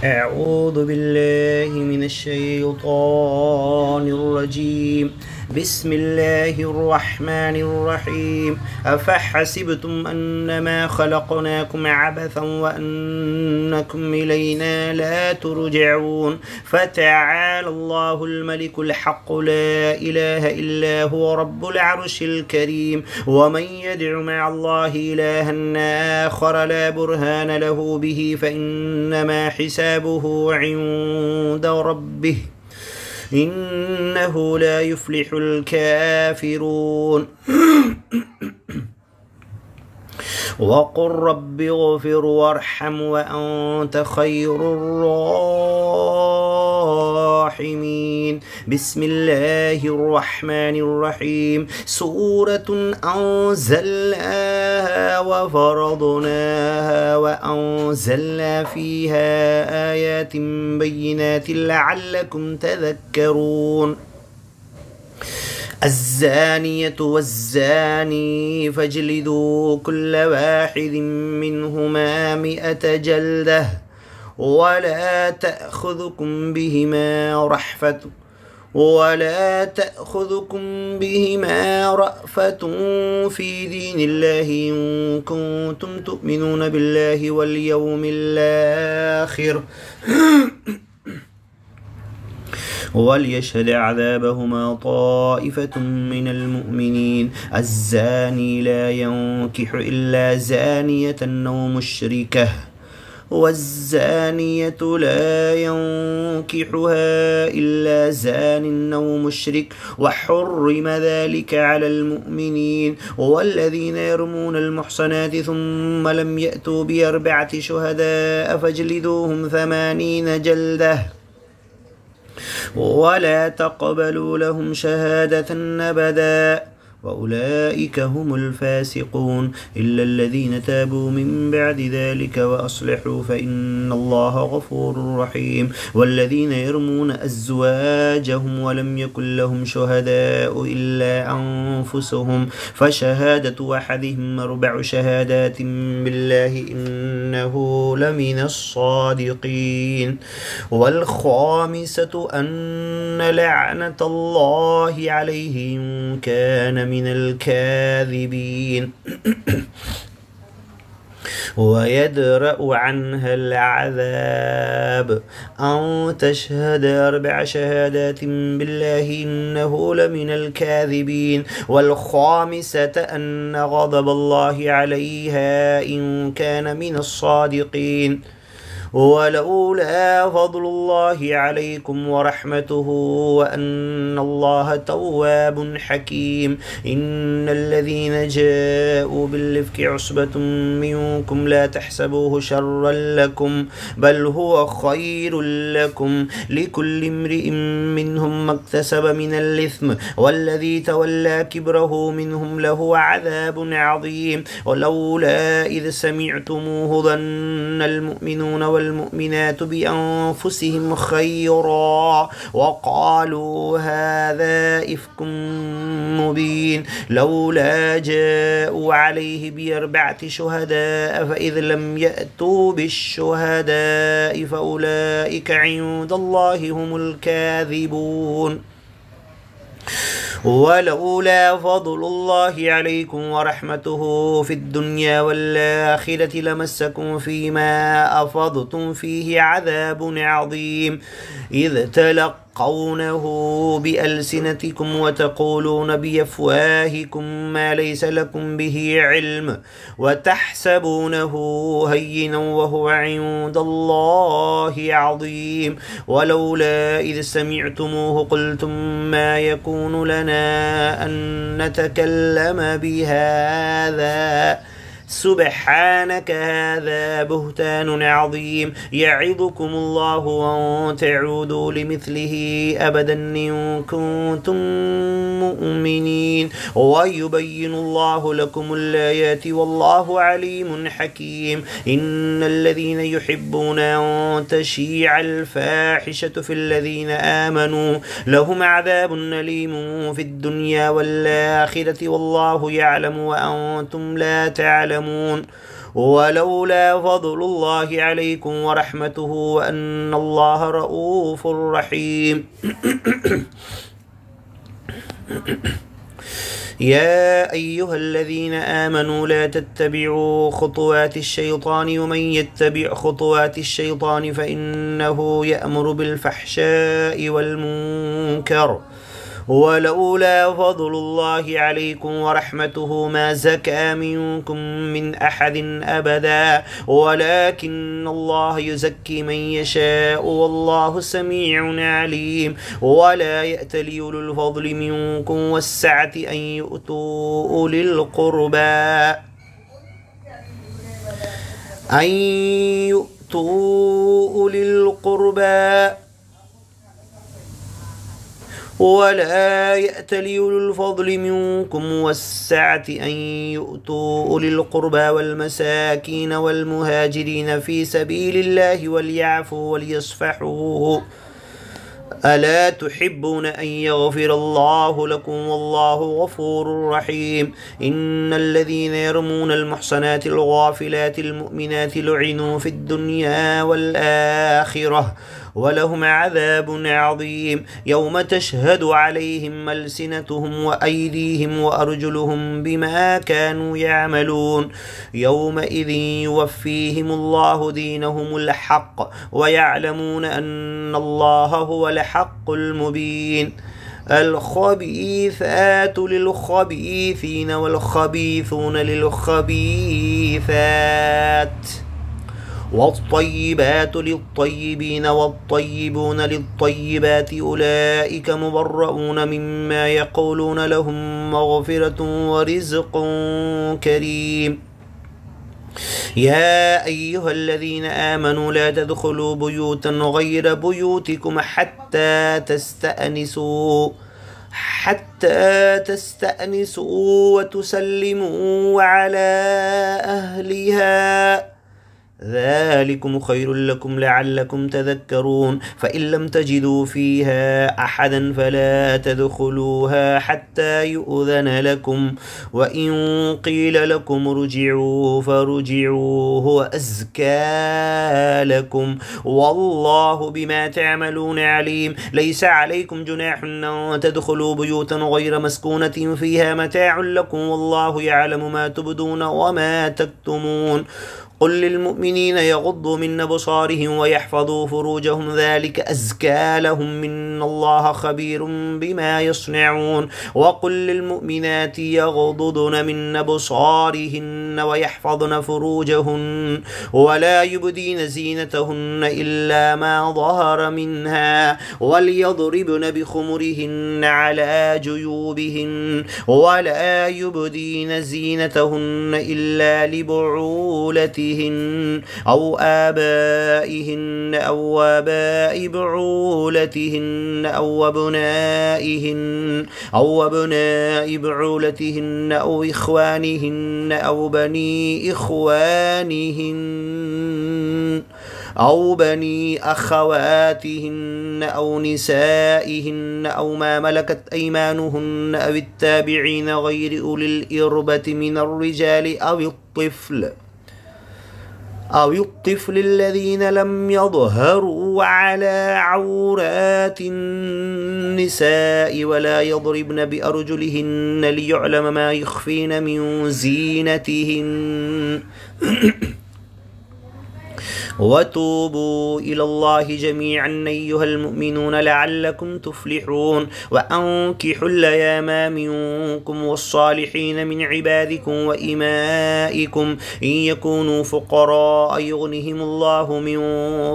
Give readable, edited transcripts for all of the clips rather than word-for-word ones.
أعوذ بالله من الشيطان الرجيم. بسم الله الرحمن الرحيم. أفحسبتم أنما خلقناكم عبثا وأنكم إلينا لا ترجعون فتعالى الله الملك الحق لا إله إلا هو رب العرش الكريم. ومن يدع مع الله إلها آخر لا برهان له به فإنما حسابه عند ربه إنه لا يفلح الكافرون. وقل رب اغفر وارحم وأنت خير الراحمين. بسم الله الرحمن الرحيم. سورة أنزلناها وفرضناها وأنزلنا فيها آيات بينات لعلكم تذكرون. الزانية والزاني فاجلدوا كل واحد منهما 100 جلدة ولا تأخذكم بهما رأفة في دين الله إن كنتم تؤمنون بالله واليوم الآخر وليشهد عذابهما طائفة من المؤمنين. الزاني لا ينكح إلا زانية أو مشركة والزانية لا ينكحها إلا زان أو مشرك وحرم ذلك على المؤمنين. والذين يرمون المحصنات ثم لم يأتوا ب4 شهداء فاجلدوهم 80 جلدة ولا تقبلوا لهم شهادة أبدا وأولئك هم الفاسقون إلا الذين تابوا من بعد ذلك وأصلحوا فإن الله غفور رحيم. والذين يرمون أزواجهم ولم يكن لهم شهداء إلا أنفسهم فشهادة أحدهم 4 شهادات بالله إنه لمن الصادقين. والخامسة أن لعنة الله عليه إن كان من الكاذبين ويدرأ عنها العذاب أن تشهد 4 شهادات بالله إنه لمن الكاذبين. والخامسة أن غضب الله عليها إن كان من الصادقين. ولولا فضل الله عليكم ورحمته وأن الله تواب حكيم. إن الذين جاءوا بالإفك عصبة منكم لا تحسبوه شرا لكم بل هو خير لكم لكل امرئ منهم ما اكتسب من الإثم والذي تولى كبره منهم له عذاب عظيم. ولولا إذ سمعتموه ظن المؤمنون والمؤمنات بأنفسهم خيرا وقالوا هذا إفك مبين. لولا جاءوا عليه ب4 شهداء فإذ لم يأتوا بالشهداء فأولئك عند الله هم الكاذبون. ولولا فضل الله عليكم ورحمته في الدنيا والآخرة لمسكم فيما أفضتم فيه عذاب عظيم إذ تلقونه بألسنتكم وتقولون بأفواهكم ما ليس لكم به علم وتحسبونه هينا وهو عند الله عظيم. ولولا إذ سمعتموه قلتم ما يكون لنا أن نتكلم بهذا سبحانك هذا بهتان عظيم. يعظكم الله أن تعودوا لمثله أبدا إن كنتم مؤمنين ويبين الله لكم الآيات والله عليم حكيم. إن الذين يحبون أن تشيع الفاحشة في الذين آمنوا لهم عذاب أليم في الدنيا والآخرة والله يعلم وأنتم لا تعلمون. ولولا فضل الله عليكم ورحمته وأن الله رؤوف رحيم. يا أيها الذين آمنوا لا تتبعوا خطوات الشيطان ومن يتبع خطوات الشيطان فإنه يأمر بالفحشاء والمنكر ولولا فضل الله عليكم ورحمته ما زكى منكم من أحد أبدا ولكن الله يزكي من يشاء والله سميع عليم. ولا يأتل أولو الفضل منكم والسعة أن يؤتوا أولي القربى ولا يأتل أولو الفضل منكم والسعة أن يؤتوا أولي القربى والمساكين والمهاجرين في سبيل الله وليعفوا وليصفحوا ألا تحبون أن يغفر الله لكم والله غفور رحيم. إن الذين يرمون المحصنات الغافلات المؤمنات لعنوا في الدنيا والآخرة ولهم عذاب عظيم يوم تشهد عليهم ألسنتهم وأيديهم وأرجلهم بما كانوا يعملون يومئذ يوفيهم الله دينهم الحق ويعلمون أن الله هو الحق المبين. الخبيثات للخبيثين والخبيثون للخبيثات والطيبات للطيبين والطيبون للطيبات أولئك مبرؤون مما يقولون لهم مغفرة ورزق كريم. يا أيها الذين آمنوا لا تدخلوا بيوتا غير بيوتكم حتى تستأنسوا وتسلموا على أهلها ذلكم خير لكم لعلكم تذكرون. فإن لم تجدوا فيها أحدا فلا تدخلوها حتى يؤذن لكم وإن قيل لكم ارجعوا فارجعوا هو أزكى لكم والله بما تعملون عليم. ليس عليكم جناح أن تدخلوا بيوتا غير مسكونة فيها متاع لكم والله يعلم ما تبدون وما تكتمون. قل للمؤمنين يغضوا من أبصارهم ويحفظوا فروجهم ذلك أزكى لهم إن الله خبير بما يصنعون. وقل للمؤمنات يغضضن من أبصارهن ويحفظن فروجهن ولا يبدين زينتهن إلا ما ظهر منها وليضربن بخمرهن على جيوبهن ولا يبدين زينتهن إلا لبعولتهن أو آبائهن أو آباء بعولتهن أو أبناء بعولتهن أو إخوانهن أو بني إخوانهن أو بني أخواتهن أو نسائهن أو ما ملكت أيمانهن أو التابعين غير أولي الإربة من الرجال أو الطفل الذين لم يظهروا على عورات النساء ولا يضربن بأرجلهن ليعلم ما يخفين من زينتهن وتوبوا إلى الله جميعا أيها المؤمنون لعلكم تفلحون. وأنكحوا الأيام منكم والصالحين من عبادكم وإمائكم إن يكونوا فقراء يغنهم الله من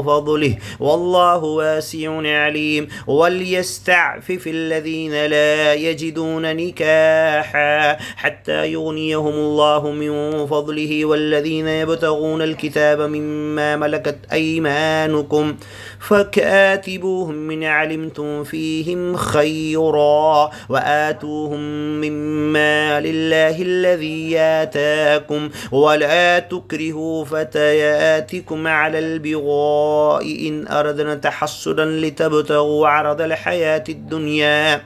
فضله والله واسع عليم. وليستعفف الذين لا يجدون نكاحا حتى يغنيهم الله من فضله والذين يبتغون الكتاب مما ملكت أيمانكم فكاتبوهم من علمتم فيهم خيرا وآتوهم مما لله الذي آتاكم ولا تكرهوا فتياتكم على البغاء إن أردنا تحصنا لتبتغوا عرض الحياة الدنيا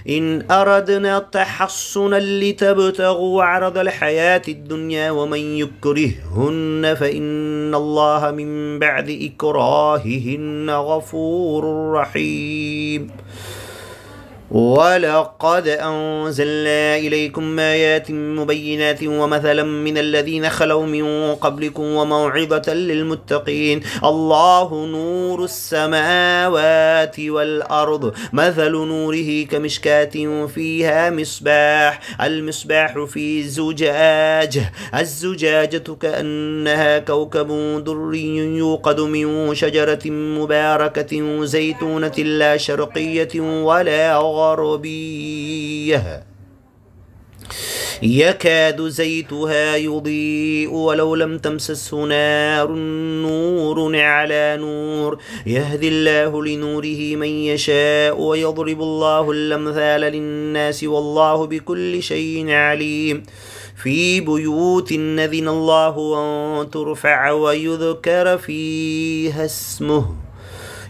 إن أردنا تحصنا لتبتغوا عرض الحياة الدنيا ومن يكرههن فإن الله من بعد إكراههن غفور رحيم. ولقد أنزلنا إليكم آيات مبينات ومثلا من الذين خلوا من قبلكم وموعظة للمتقين. الله نور السماوات والأرض مثل نوره كمشكاة فيها مصباح. المصباح في الزجاجة كأنها كوكب دري يوقد من شجرة مباركة زيتونة لا شرقية ولا غربية يكاد زيتها يضيء ولو لم تمسسه نار نور على نور يهدي الله لنوره من يشاء ويضرب الله الأمثال للناس والله بكل شيء عليم. في بيوت أذن الله أن ترفع ويذكر فيها اسمه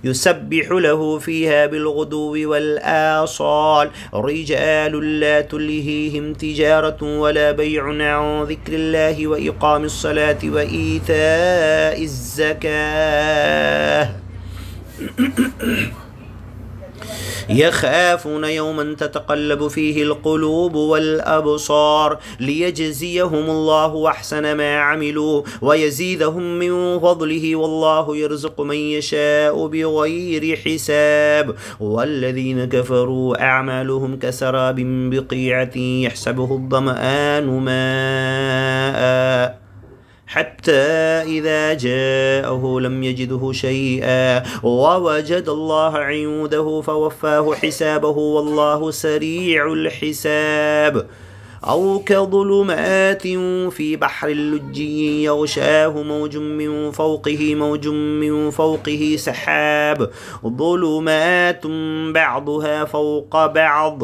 يسبح له فيها بالغدو والآصال رجال لا تلهيهم تجارة ولا بيع عن ذكر الله وإقام الصلاة وإيتاء الزكاة يخافون يوما تتقلب فيه القلوب والأبصار ليجزيهم الله أحسن ما عملوا ويزيدهم من فضله والله يرزق من يشاء بغير حساب. والذين كفروا أعمالهم كسراب بقيعة يحسبه الظمآن ماء حتى إذا جاءه لم يجده شيئا ووجد الله عنده فوفاه حسابه والله سريع الحساب. أو كظلمات في بحر اللجي يغشاه موج من فوقه سحاب ظلمات بعضها فوق بعض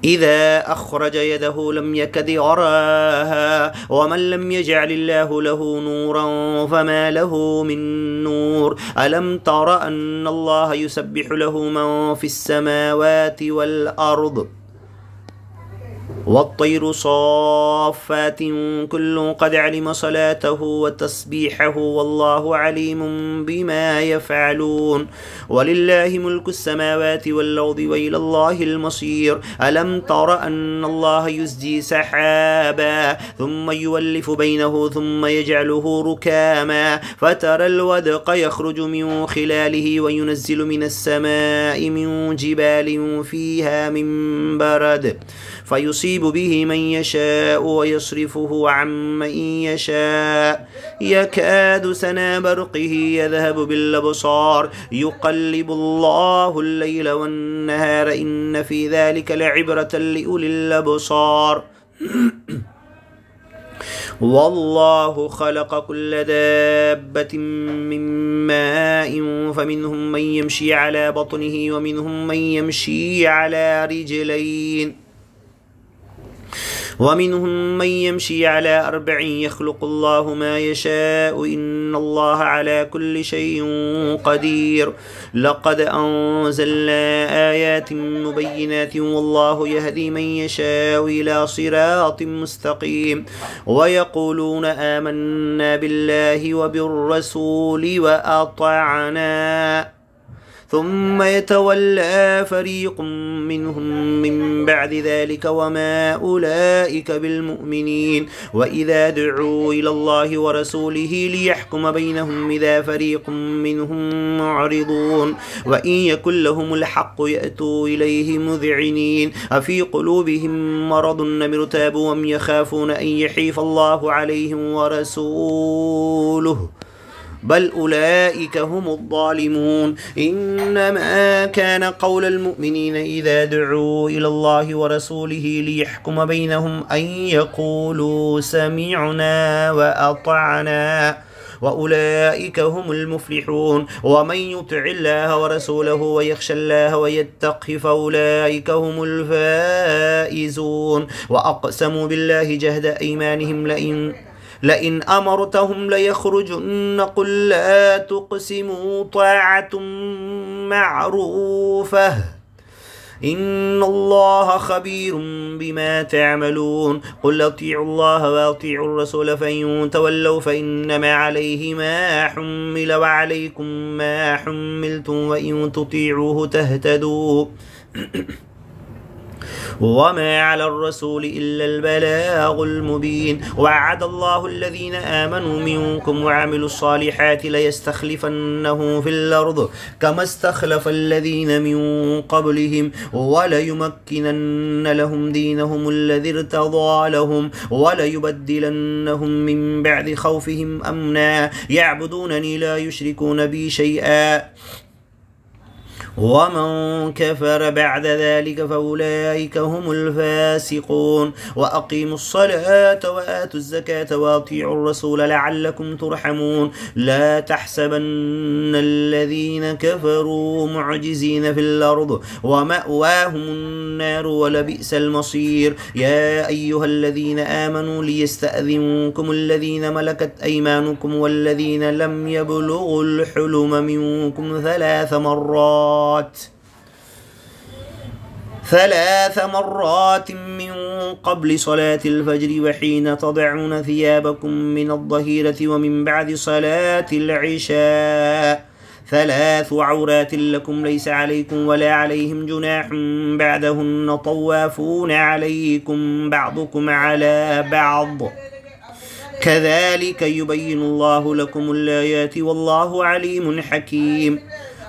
إذا أخرج يده لم يكد يراها ومن لم يجعل الله له نورا فما له من نور. ألم تر أن الله يسبح له من في السماوات والأرض والطير صافات كل قد علم صلاته وتسبيحه والله عليم بما يفعلون. ولله ملك السماوات والأرض وإلى الله المصير. ألم تر أن الله يزجي سحابا ثم يولف بينه ثم يجعله ركاما فترى الودق يخرج من خلاله وينزل من السماء من جبال فيها من برد فيصيب به من يشاء ويصرفه عن من يشاء يكاد سنا برقه يذهب بالأبصار يقلب الله الليل والنهار إن في ذلك لعبرة لأولي الأبصار. والله خلق كل دابة من ماء فمنهم من يمشي على بطنه ومنهم من يمشي على رجلين ومنهم من يمشي على 4 يخلق الله ما يشاء إن الله على كل شيء قدير. لقد أنزلنا آيات مبينات والله يهدي من يشاء إلى صراط مستقيم. ويقولون آمنا بالله وبالرسول وأطعنا ثم يتولى فريق منهم من بعد ذلك وما أولئك بالمؤمنين. وإذا دعوا إلى الله ورسوله ليحكم بينهم إذا فريق منهم معرضون وإن يكن لهم الحق يأتوا إليه مذعنين أفي قلوبهم مرض أم ارتابوا أم يخافون أن يحيف الله عليهم ورسوله بل أولئك هم الظالمون. إنما كان قول المؤمنين إذا دعوا إلى الله ورسوله ليحكم بينهم أن يقولوا سمعنا وأطعنا وأولئك هم المفلحون. ومن يطع الله ورسوله ويخشى الله ويتقه فأولئك هم الفائزون. وأقسموا بالله جهد أيمانهم لئن أمرتهم ليخرجن قل لا تقسموا طاعة معروفة إن الله خبير بما تعملون قل أطيعوا الله وأطيعوا الرسول فإن تولوا فإنما عليه ما حمل وعليكم ما حملتم وإن تطيعوه تهتدوا وما على الرسول إلا البلاغ المبين وعد الله الذين آمنوا منكم وعملوا الصالحات ليستخلفنهم في الأرض كما استخلف الذين من قبلهم وليمكنن لهم دينهم الذي ارتضى لهم وليبدلنهم من بعد خوفهم أمنا يعبدونني لا يشركون بي شيئا ومن كفر بعد ذلك فأولئك هم الفاسقون وأقيموا الصلاة وآتوا الزكاة وأطيعوا الرسول لعلكم ترحمون لا تحسبن الذين كفروا معجزين في الأرض ومأواهم النار ولبئس المصير يا أيها الذين آمنوا ليستأذنكم الذين ملكت أيمانكم والذين لم يبلغوا الحلم منكم ثلاث مرات من قبل صلاة الفجر وحين تضعون ثيابكم من الظهيرة ومن بعد صلاة العشاء 3 عورات لكم ليس عليكم ولا عليهم جناح بعدهن طوافون عليكم بعضكم على بعض كذلك يبين الله لكم الآيات والله عليم حكيم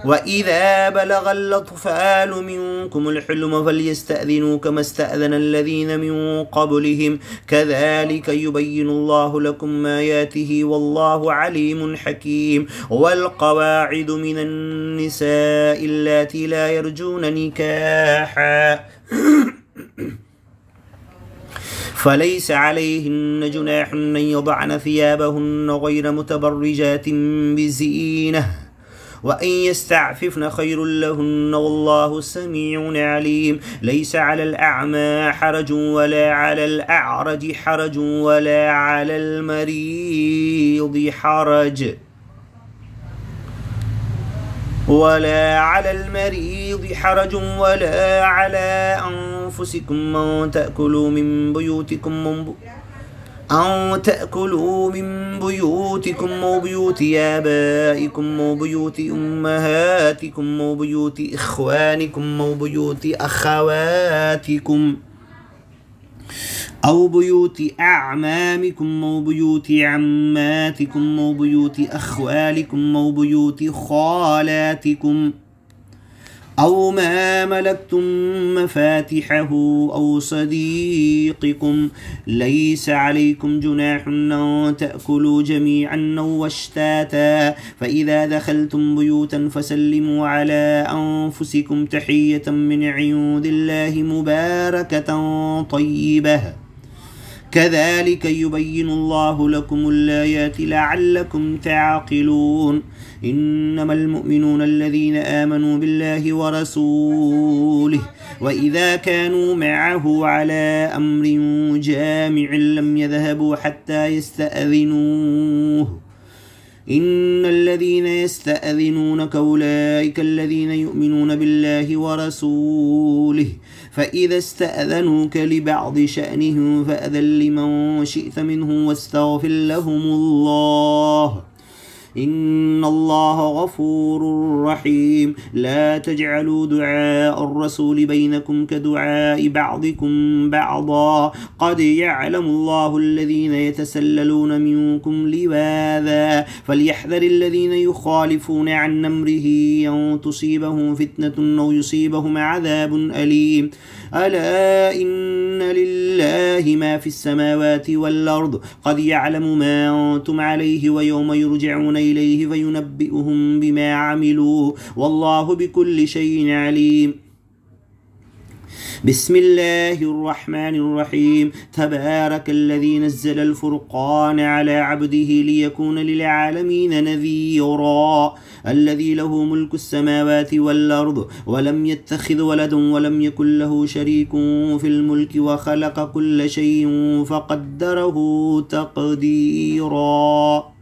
وإذا بلغ الأطفال منكم الحلم فليستأذنوا كما استأذن الذين من قبلهم كذلك يبين الله لكم آياته والله عليم حكيم والقواعد من النساء اللاتي لا يرجون نكاحا فليس عليهن جناح أن يضعن ثيابهن غير متبرجات بزينة وأن يستعففن خير لهن والله سميع عليم ليس على الأعمى حرج ولا على الأعرج حرج ولا على المريض حرج ولا على أنفسكم أن تأكلوا من بيوتكم وبيوت آبائكم وبيوت أمهاتكم وبيوت إخوانكم وبيوت أخواتكم أو بيوت أعمامكم وبيوت عماتكم وبيوت أخوالكم وبيوت خالاتكم أو ما ملكتم مفاتحه أو صديقكم ليس عليكم جناح أن تأكلوا جميعا أو أشتاتا فإذا دخلتم بيوتا فسلموا على أنفسكم تحية من عند الله مباركة طيبة كذلك يبين الله لكم الآيات لعلكم تعقلون إنما المؤمنون الذين آمنوا بالله ورسوله وإذا كانوا معه على أمر جامع لم يذهبوا حتى يستأذنوه إن الذين يستأذنونك أولئك الذين يؤمنون بالله ورسوله فإذا استأذنوك لبعض شأنهم فأذن لمن شئت منهم واستغفر لهم الله إن الله غفور رحيم لا تجعلوا دعاء الرسول بينكم كدعاء بعضكم بعضا قد يعلم الله الذين يتسللون منكم لواذا فليحذر الذين يخالفون عن أمره أن تصيبهم فتنة أو يصيبهم عذاب أليم ألا إن لله ما في السماوات والأرض قد يعلم ما أنتم عليه ويوم يرجعون إليه فينبئهم بما عملوا والله بكل شيء عليم بسم الله الرحمن الرحيم. تبارك الذي نزل الفرقان على عبده ليكون للعالمين نذيرا. الذي له ملك السماوات والأرض ولم يتخذ ولد ولم يكن له شريك في الملك وخلق كل شيء فقدره تقديرا.